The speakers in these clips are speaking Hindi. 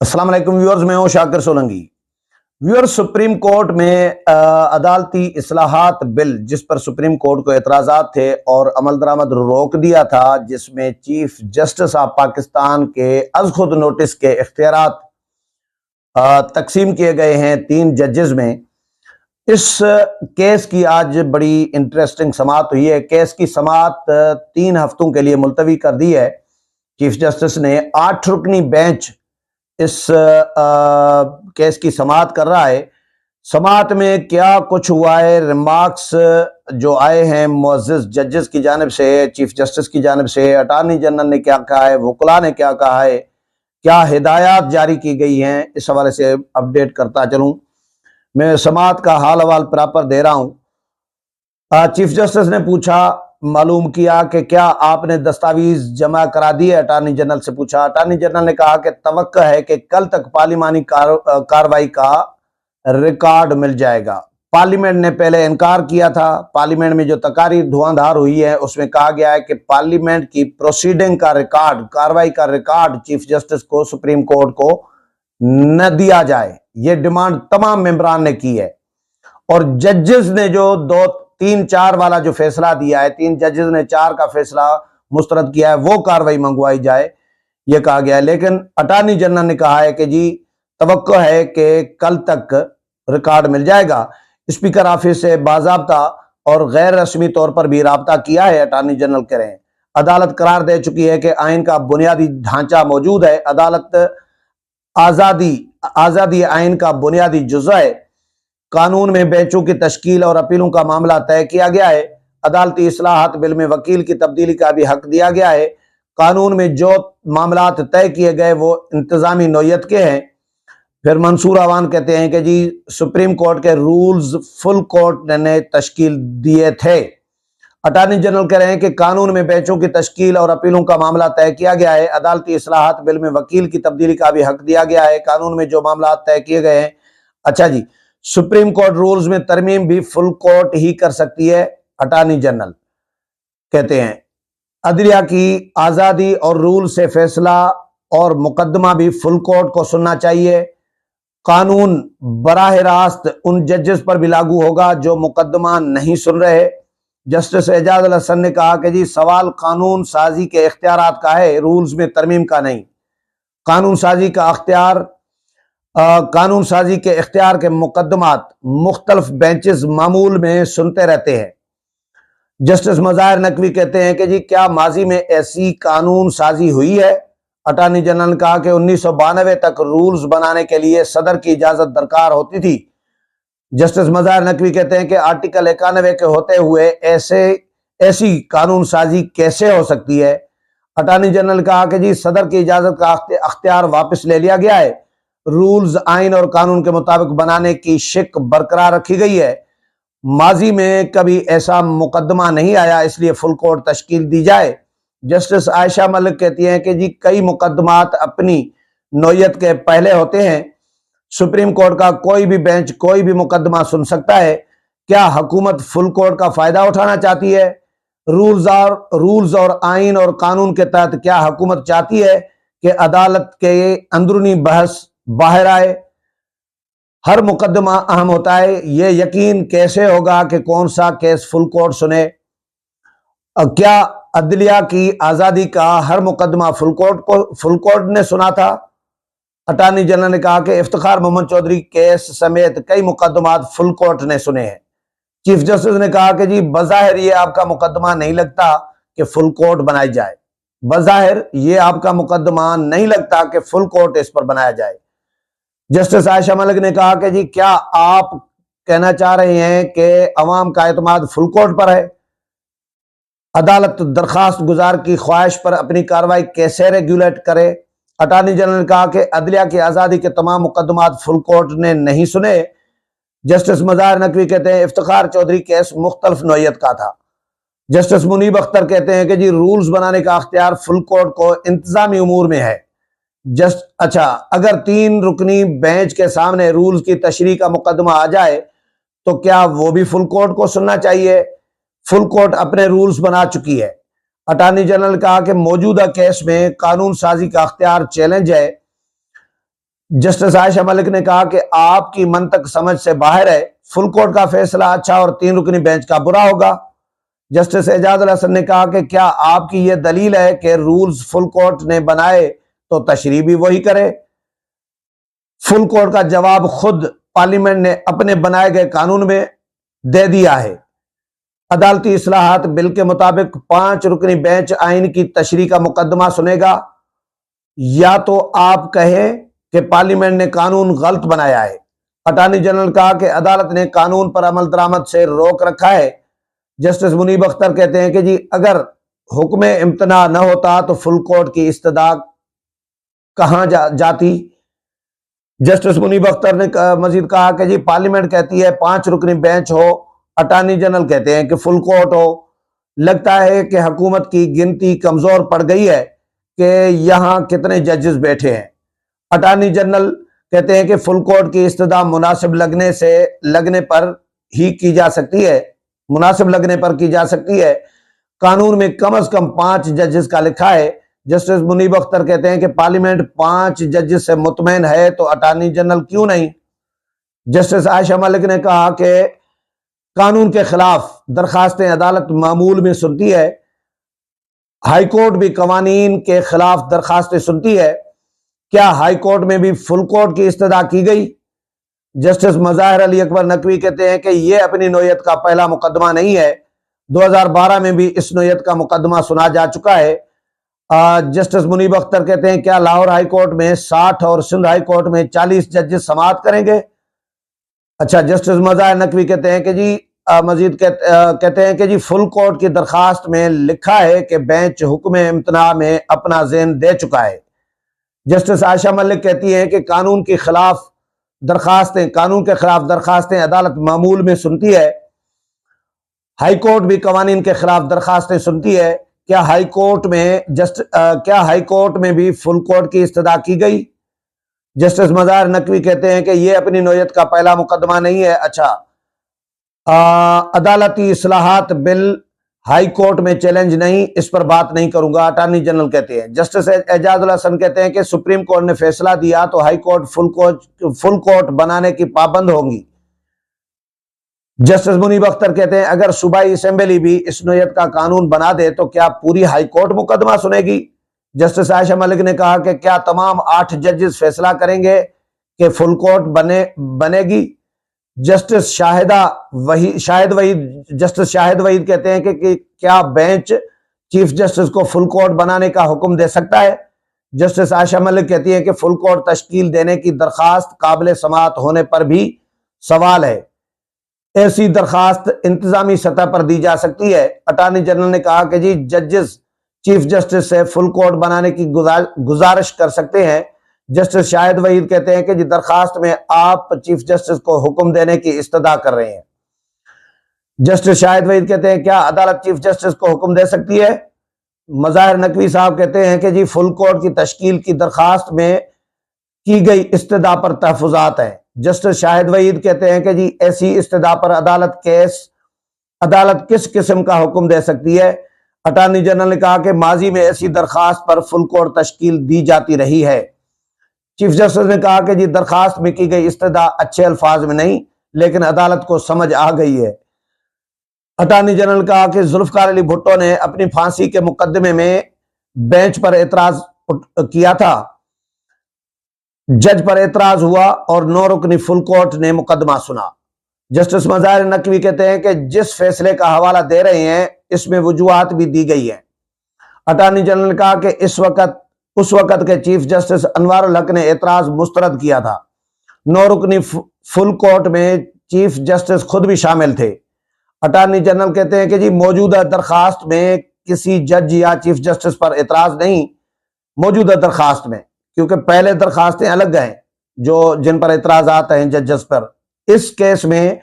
अस्सलाम वालेकुम व्यूअर्स, मैं हूं Shakir Solanki. Viewers, supreme court में अदालती इस्लाहात बिल जिस पर सुप्रीम कोर्ट को एतराज़ात थे और अमल दरामद रोक दिया था, जिसमें चीफ जस्टिस ऑफ पाकिस्तान के अज खुद नोटिस के इख्तियारात तकसीम किए गए हैं 3 जजेस में। इस केस की आज बड़ी इंटरेस्टिंग समाअत हुई है। केस की समाअत 3 हफ्तों के लिए मुलतवी कर दी है। चीफ जस्टिस ने 8 रुकनी बेंच इस केस की समाअत कर रहा है। समाअत में क्या कुछ हुआ है, रिमार्क्स जो आए हैं मुअज़्ज़ज़ जजेस की जानिब से, चीफ जस्टिस की जानिब से, अटॉर्नी जनरल ने क्या कहा है, वकला ने क्या कहा है, क्या हिदायत जारी की गई हैं, इस हवाले से अपडेट करता चलूं। मैं समाअत का हाल हवाल प्रॉपर दे रहा हूं। चीफ जस्टिस ने पूछा, मालूम किया कि क्या आपने दस्तावेज जमा करा दिए। अटॉर्नी जनरल से पूछा। अटॉर्नी जनरल ने कहा कि तवक्को है कि कल तक पार्लिमानी कार्रवाई का रिकॉर्ड मिल जाएगा। पार्लियामेंट ने पहले इनकार किया था। पार्लियामेंट में जो तकारीर धुआंधार हुई है उसमें कहा गया है कि पार्लियामेंट की प्रोसीडिंग का रिकॉर्ड, कार्रवाई का रिकॉर्ड चीफ जस्टिस को, सुप्रीम कोर्ट को न दिया जाए। ये डिमांड तमाम मेंबरान ने की है और जजेस ने जो 2-3-4 वाला जो फैसला दिया है, 3 जजेस ने 4 का फैसला मुस्तरद किया है, वो कार्रवाई मंगवाई जाए, ये कहा गया है। लेकिन अटॉर्नी जनरल ने कहा है कि जी तवक्को है कि कल तक रिकॉर्ड मिल जाएगा। स्पीकर ऑफिस से बाज़ाब्ता और गैर रस्मी तौर पर भी राब्ता किया है, अटॉर्नी जनरल कह रहे हैं। अदालत करार दे चुकी है कि आइन का बुनियादी ढांचा मौजूद है। अदालत आज़ादी आइन का बुनियादी जुज़ है। कानून में बेंचों की तश्कील और अपीलों का मामला तय किया गया है। अदालती इस्लाहात बिल में वकील की तब्दीली का भी हक दिया गया है। कानून में जो मामलात तय किए गए वो इंतजामी नौयत के हैं। फिर मंसूर अवान कहते हैं कि जी सुप्रीम कोर्ट के रूल्स फुल कोर्ट ने तश्कील दिए थे। अटॉर्नी जनरल कह रहे हैं कि कानून में बेंचों की तश्कील और अपीलों का मामला तय किया गया है। अदालती इस्लाहात बिल में वकील की तब्दीली का भी हक दिया गया है। कानून में जो मामला तय किए गए हैं, अच्छा जी, सुप्रीम कोर्ट रूल्स में तरमीम भी फुल कोर्ट ही कर सकती है। अटॉर्नी जनरल कहते हैं अदलिया की आजादी और रूल से फैसला और मुकदमा भी फुल कोर्ट को सुनना चाहिए। कानून बराह रास्त उन जजेस पर भी लागू होगा जो मुकदमा नहीं सुन रहे। जस्टिस एजाज अल हसन ने कहा कि जी सवाल कानून साजी के इख्तियारात का है, रूल्स में तरमीम का नहीं। कानून साजी का अख्तियार कानून साजी के इख्तियार के मुकदमात मुख्तलिफ बेंचेस मामूल में सुनते रहते हैं। जस्टिस मज़ाहिर नकवी कहते हैं कि जी क्या माजी में ऐसी कानून साजी हुई है। अटॉर्नी जनरल ने कहा कि 1992 तक रूल्स बनाने के लिए सदर की इजाजत दरकार होती थी। जस्टिस मज़ाहिर नकवी कहते हैं कि आर्टिकल 91 के होते हुए ऐसी कानून साजी कैसे हो सकती है। अटॉर्नी जनरल ने कहा कि जी सदर की इजाजत का अख्तियार वापस ले लिया गया है। रूल्स आइन और कानून के मुताबिक बनाने की शिक बरकरार रखी गई है। माजी में कभी ऐसा मुकदमा नहीं आया, इसलिए फुल कोर्ट तश्कील दी जाए। जस्टिस आयशा मलिक कहती हैं कि जी कई मुकदमात अपनी नौयत के पहले होते हैं। सुप्रीम कोर्ट का कोई भी बेंच कोई भी मुकदमा सुन सकता है। क्या हुकूमत फुल कोर्ट का फायदा उठाना चाहती है? रूल्स और आइन और कानून के तहत क्या हुकूमत चाहती है कि अदालत के अंदरूनी बहस बाहर आए? हर मुकदमा अहम होता है। यह यकीन कैसे होगा कि कौन सा केस फुल कोर्ट सुने? क्या अदलिया की आजादी का हर मुकदमा फुल कोर्ट ने सुना था? अटॉर्नी जनरल ने कहा कि इफ्तिखार मोहम्मद चौधरी केस समेत कई मुकदमात फुल कोर्ट ने सुने हैं। चीफ जस्टिस ने कहा कि जी बज़ाहिर ये आपका मुकदमा नहीं लगता कि फुल कोर्ट बनाई जाए। बज़ाहिर ये आपका मुकदमा नहीं लगता कि फुल कोर्ट इस पर बनाया जाए। जस्टिस आयशा मलिक ने कहा कि जी क्या आप कहना चाह रहे हैं कि अवाम का एतमाद फुल कोर्ट पर है? अदालत दरखास्त गुजार की ख्वाहिश पर अपनी कार्रवाई कैसे रेगुलेट करे? अटॉर्नी जनरल ने कहा कि अदलिया की आज़ादी के तमाम मुकदमात फुल कोर्ट ने नहीं सुने। जस्टिस मज़ाहिर नकवी कहते हैं इफ्तिखार चौधरी केस मुख्तलिफ नौयत का था। जस्टिस मुनीब अख्तर कहते हैं कि जी रूल्स बनाने का अख्तियार फुल कोर्ट को इंतजामी उमूर में है। अगर 3 रुकनी बेंच के सामने रूल्स की तशरीह का मुकदमा आ जाए तो क्या वो भी फुल कोर्ट को सुनना चाहिए? फुल कोर्ट अपने रूल्स बना चुकी है। अटॉर्नी जनरल ने कहा कि मौजूदा केस में कानून साजी का अख्तियार चैलेंज है। जस्टिस आयशा मलिक ने कहा कि आपकी मंतक समझ से बाहर है, फुल कोर्ट का फैसला अच्छा और 3 रुकनी बेंच का बुरा होगा। जस्टिस एजाजुल हसन ने कहा कि क्या आपकी यह दलील है कि रूल्स फुल कोर्ट ने बनाए तो तशरीह भी वही करे? फुल कोर्ट का जवाब खुद पार्लियामेंट ने अपने बनाए गए कानून में दे दिया है। अदालती इस्लाहात बिल के मुताबिक 5 रुकनी बेंच आइन की तशरीह का मुकदमा सुनेगा। या तो आप कहें कि पार्लियामेंट ने कानून गलत बनाया है। अटॉर्नी जनरल कहा कि अदालत ने कानून पर अमल दरामद से रोक रखा है। जस्टिस मुनीब अख्तर कहते हैं कि जी अगर हुक्म इम्तना न होता तो फुल कोर्ट की इस्तदा कहां जाती। जस्टिस मुनीब अख्तर ने मजीद कहा कि जी पार्लियामेंट कहती है 5 रुकनी बेंच हो, अटॉर्नी जनरल कहते हैं कि फुल कोर्ट हो। लगता है कि हुकूमत की गिनती कमजोर पड़ गई है कि यहां कितने जजेस बैठे हैं। अटॉर्नी जनरल कहते हैं कि फुल कोर्ट की इस्तदा मुनासिब लगने पर ही की जा सकती है, मुनासिब लगने पर की जा सकती है। कानून में कम से कम 5 जजेस का लिखा है। जस्टिस मुनीब अख्तर कहते हैं कि पार्लियामेंट 5 जजेस से मुतमैन है तो अटॉर्नी जनरल क्यों नहीं। जस्टिस आयशा मलिक ने कहा कि कानून के खिलाफ दरखास्तें अदालत मामूल में सुनती है, हाईकोर्ट भी कवानीन के खिलाफ दरखास्तें सुनती है। क्या हाईकोर्ट में भी फुल कोर्ट की इस्तदा की गई? जस्टिस मज़ाहिर अली अकबर नकवी कहते हैं कि यह अपनी नौयत का पहला मुकदमा नहीं है, 2012 में भी इस नौयत का मुकदमा सुना जा चुका है। जस्टिस मुनीब अख्तर कहते हैं क्या लाहौर हाई कोर्ट में 60 और सिंध हाई कोर्ट में 40 जजेस समाअत करेंगे? अच्छा, जस्टिस मज़ाहिर नकवी कहते हैं कि जी मजीद कहते हैं कि जी फुल कोर्ट की दरखास्त में लिखा है कि बेंच हुक्म इम्तना में अपना ज़हन दे चुका है। जस्टिस आयशा मलिक कहती है कि कानून के खिलाफ दरखास्तें अदालत मामूल में सुनती है, हाईकोर्ट भी कवानीन के खिलाफ दरखास्तें सुनती है। क्या हाईकोर्ट में भी फुल कोर्ट की इस्तदा की गई? जस्टिस मज़ाहिर नकवी कहते हैं कि यह अपनी नौयत का पहला मुकदमा नहीं है। अच्छा, अदालती इस्लाहात बिल हाई कोर्ट में चैलेंज नहीं, इस पर बात नहीं करूंगा, अटॉर्नी जनरल कहते हैं। जस्टिस एजाजुल हसन कहते हैं कि सुप्रीम कोर्ट ने फैसला दिया तो हाई कोर्ट फुल कोर्ट बनाने की पाबंद होंगी। जस्टिस मुनीब अख्तर कहते हैं अगर सूबाई असेंबली भी इस नौयत का कानून बना दे तो क्या पूरी हाई कोर्ट मुकदमा सुनेगी? जस्टिस आयशा मलिक ने कहा कि क्या तमाम 8 जजेस फैसला करेंगे कि फुल कोर्ट बनेगी? जस्टिस शाहिद वहीद कहते हैं कि क्या बेंच चीफ जस्टिस को फुल कोर्ट बनाने का हुक्म दे सकता है? जस्टिस आयशा मलिक कहती है कि फुल कोर्ट तश्कील देने की दरखास्त काबिल समाअत होने पर भी सवाल है, ऐसी दरखास्त इंतजामी सतह पर दी जा सकती है। अटॉर्नी जनरल ने कहा कि जी जजेस चीफ जस्टिस से फुल कोर्ट बनाने की गुजारिश कर सकते हैं। जस्टिस शाहिद वहीद कहते हैं कि जी दरखास्त में आप चीफ जस्टिस को हुक्म देने की इस्तदा कर रहे हैं। जस्टिस शाहिद वहीद कहते हैं क्या अदालत चीफ जस्टिस को हुक्म दे सकती है? मज़ाहिर नकवी साहब कहते हैं कि जी फुल कोर्ट की तश्कील की दरखास्त में की गई इस्तदा पर तहफुजात है। जस्टिस शाहिद वहीद कहते हैं कि जी ऐसी इस्तदा पर अदालत किस किस्म का हुक्म दे सकती है? अटॉर्नी जनरल ने कहा कि माजी में ऐसी दरखास्त पर फुल कोर्ट तश्कील दी जाती रही है। चीफ जस्टिस ने कहा कि जी दरखास्त में की गई इस्तदा अच्छे अल्फाज में नहीं, लेकिन अदालत को समझ आ गई है। अटॉर्नी जनरल ने कहा कि जुल्फकार अली भुट्टो ने अपनी फांसी के मुकदमे में बेंच पर एतराज किया था, जज पर एतराज हुआ और 9 रुकनी फुल कोर्ट ने मुकदमा सुना। जस्टिस मज़ाहिर नकवी कहते हैं कि जिस फैसले का हवाला दे रहे हैं इसमें वजूहात भी दी गई है। अटॉर्नी जनरल ने कहा कि उस वक्त के चीफ जस्टिस अनवारुल हक ने एतराज मुस्तरद किया था। 9 रुकनी फुल कोर्ट में चीफ जस्टिस खुद भी शामिल थे। अटॉर्नी जनरल कहते हैं कि जी मौजूदा दरखास्त में किसी जज या चीफ जस्टिस पर एतराज नहीं, मौजूदा दरखास्त में, क्योंकि पहले दरखास्तें अलग हैं जिन पर एतराजात हैं जजेस पर। इस केस में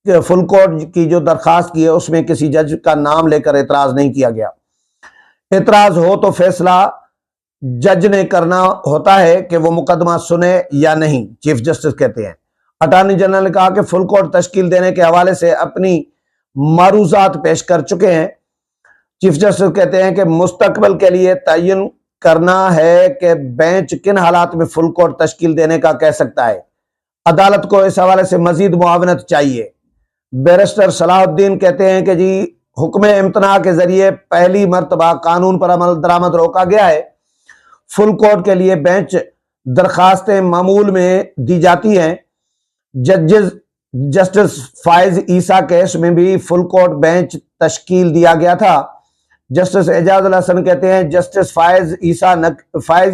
फुल कोर्ट की जो दरखास्त की है उसमें किसी जज का नाम लेकर एतराज नहीं किया गया। एतराज हो तो फैसला जज ने करना होता है कि वो मुकदमा सुने या नहीं, चीफ जस्टिस कहते हैं। अटॉर्नी जनरल ने कहा कि फुल कोर्ट तश्कील देने के हवाले से अपनी मारूजात पेश कर चुके हैं। चीफ जस्टिस कहते हैं कि मुस्तकबिल के लिए तयन करना है कि बेंच किन हालात में फुल कोर्ट तश्कील देने का कह सकता है। अदालत को इस हवाले से मजीद मुआवनत चाहिए। बैरिस्टर सलाहुद्दीन कहते हैं कि जी हुक्म इम्तना के जरिए पहली मर्तबा कानून पर अमल दरामद रोका गया है। फुल कोर्ट के लिए बेंच दरखास्तें मामूल में दी जाती हैं। जजेस जस्टिस फायज ईसा केस में भी फुल कोर्ट बेंच तश्कील दिया गया था। जस्टिस एजाजुल हसन कहते हैं जस्टिस फायज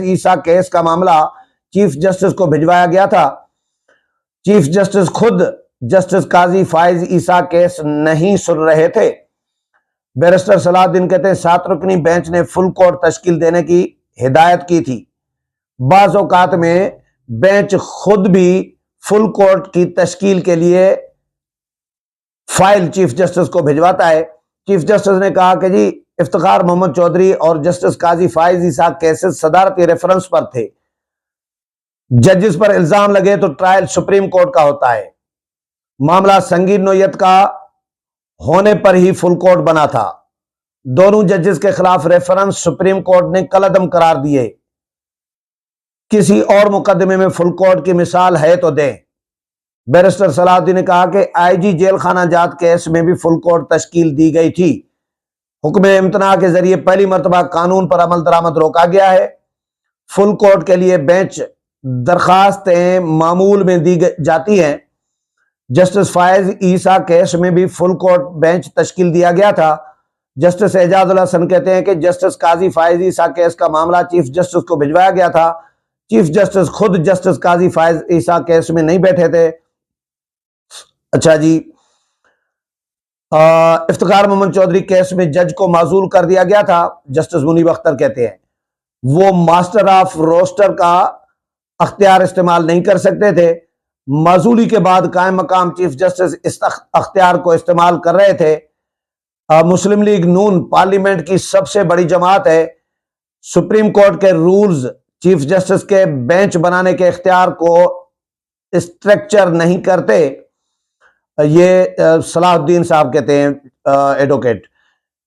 ईसा केस का मामला चीफ जस्टिस को भिजवाया गया था। चीफ जस्टिस खुद जस्टिस काजी फायज ईसा केस नहीं सुन रहे थे। बैरिस्टर सलाहुद्दीन कहते हैं 7 रुकनी बेंच ने फुल कोर्ट तश्कील देने की हिदायत की थी। बाज़ औकात में बेंच खुद भी फुल कोर्ट की तश्कील के लिए फाइल चीफ जस्टिस को भिजवाता है। चीफ जस्टिस ने कहा कि जी इफ्तिखार मोहम्मद चौधरी और जस्टिस काजी फायज ईसा केसेस सदारती रेफरेंस पर थे। जजेस पर इल्जाम लगे तो ट्रायल सुप्रीम कोर्ट का होता है। मामला संगीन नोयत का होने पर ही फुल कोर्ट बना था। दोनों जजेस के खिलाफ रेफरेंस सुप्रीम कोर्ट ने कलअदम करार दिए। किसी और मुकदमे में फुल कोर्ट की मिसाल है तो दें। बैरिस्टर सलाहुद्दीन ने कहा कि आईजी जेल खाना जात केस में भी फुल कोर्ट तश्कील दी गई थी। हुक्म इम्तना के जरिए पहली मर्तबा कानून पर अमल दरामद रोका गया है। फुल कोर्ट के लिए बेंच दरखास्तें मामूल में दी जाती हैं। जस्टिस फायज ईसा केस में भी फुल कोर्ट बेंच तश्कील दिया गया था। जस्टिस एजाजुल हसन कहते हैं कि जस्टिस काजी फायज ईसा केस का मामला चीफ जस्टिस को भिजवाया गया था। चीफ जस्टिस खुद जस्टिस काजी फायज ईसा केस में नहीं बैठे थे। अच्छा जी, इफ्तिखार मोहम्मद चौधरी केस में जज को माजूल कर दिया गया था। जस्टिस मुनीब अख्तर कहते हैं वो मास्टर ऑफ रोस्टर का अख्तियार इस्तेमाल नहीं कर सकते थे। माजूली के बाद कायम मकाम चीफ जस्टिस इस अख्तियार को इस्तेमाल कर रहे थे। मुस्लिम लीग नून पार्लियामेंट की सबसे बड़ी जमात है। सुप्रीम कोर्ट के रूल्स चीफ जस्टिस के बेंच बनाने के इख्तियार को स्ट्रक्चर नहीं करते। ये सलाहुद्दीन साहब कहते हैं, एडवोकेट।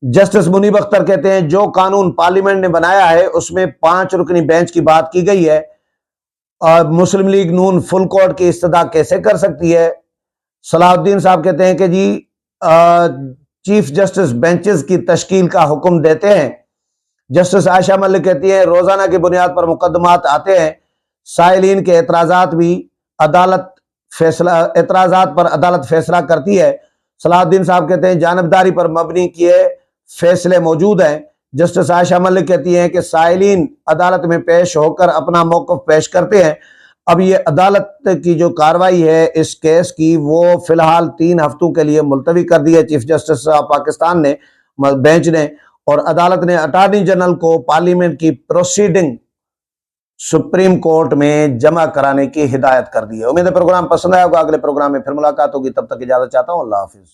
जस्टिस मुनीब अख्तर कहते हैं जो कानून पार्लियामेंट ने बनाया है उसमें 5 रुकनी बेंच की बात की गई है। मुस्लिम लीग नून फुल कोर्ट की इस्तदा कैसे कर सकती है। सलाहुद्दीन साहब कहते हैं कि जी चीफ जस्टिस बेंचेस की तश्कील का हुक्म देते हैं। जस्टिस आयशा मलिक कहती है रोजाना की बुनियाद पर मुकदमात आते हैं। साइलिन के एतराजात पर अदालत फैसला करती है। सलाहुद्दीन साहब कहते हैं जानबदारी पर मबनी किए फैसले मौजूद हैं। जस्टिस आयशा मलिक कहती हैं कि साइलिन अदालत में पेश होकर अपना मौक़िफ़ पेश करते हैं। अब ये अदालत की जो कार्रवाई है इस केस की वो फिलहाल 3 हफ्तों के लिए मुलतवी कर दी है चीफ जस्टिस पाकिस्तान ने, बेंच ने, और अदालत ने अटॉर्नी जनरल को पार्लियामेंट की प्रोसीडिंग सुप्रीम कोर्ट में जमा कराने की हिदायत कर दी है। उम्मीद है प्रोग्राम पसंद आया होगा। अगले प्रोग्राम में फिर मुलाकात होगी, तब तक इजाजत चाहता हूँ। अल्लाह हाफिज।